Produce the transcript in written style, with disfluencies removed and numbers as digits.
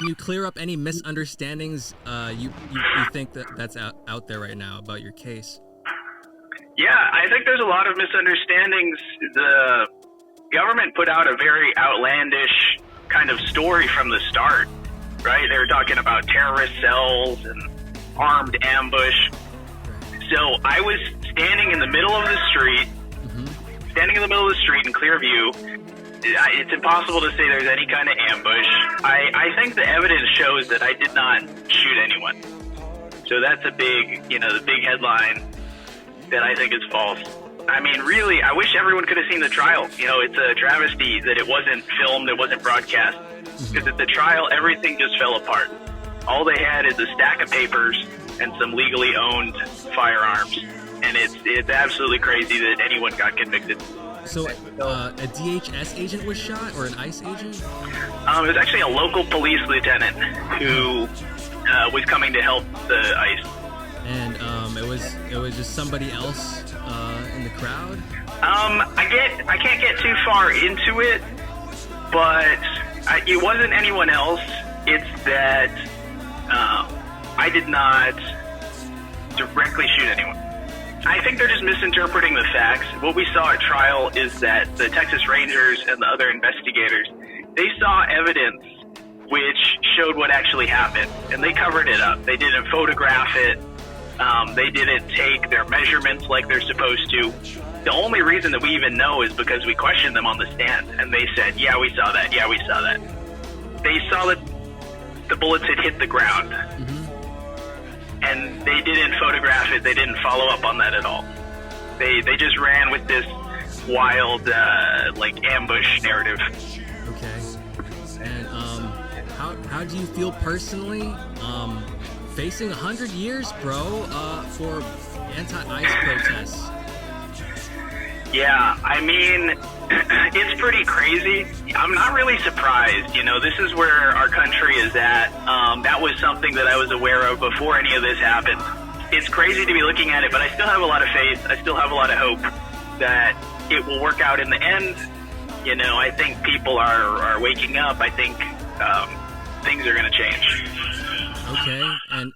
can you clear up any misunderstandings you think that's out there right now about your case? Yeah, I think there's a lot of misunderstandings. The government put out a very outlandish kind of story from the start, right? They were talking about terrorist cells and armed ambush. So I was standing in the middle of the street, in clear view. It's impossible to say there's any kind of ambush. I think the evidence shows that I did not shoot anyone. So that's a big, the big headline that I think is false. I mean, really, I wish everyone could have seen the trial. It's a travesty that it wasn't filmed, it wasn't broadcast. Because at the trial, everything just fell apart. All they had is a stack of papers and some legally owned firearms. And it's absolutely crazy that anyone got convicted. So a DHS agent was shot, or an ICE agent? It was actually a local police lieutenant who was coming to help the ICE. And it was just somebody else in the crowd? I can't get too far into it, but it wasn't anyone else. It's that I did not directly shoot anyone. I think they're just misinterpreting the facts. What we saw at trial is that the Texas Rangers and the other investigators, they saw evidence which showed what actually happened, and they covered it up. They didn't photograph it. They didn't take their measurements like they're supposed to. The only reason that we even know is because we questioned them on the stand, and they said, yeah, we saw that. Yeah, we saw that. They saw that the bullets had hit the ground. And they didn't photograph it. They didn't follow up on that at all. They just ran with this wild, ambush narrative. Okay. And how do you feel personally facing 100 years, bro, for anti-ICE protests? Yeah, I mean, it's pretty crazy. I'm not really surprised. This is where our country is at. That was something that I was aware of before any of this happened. It's crazy to be looking at it, but I still have a lot of faith. I still have a lot of hope that it will work out in the end. I think people are waking up. I think things are going to change. Okay, and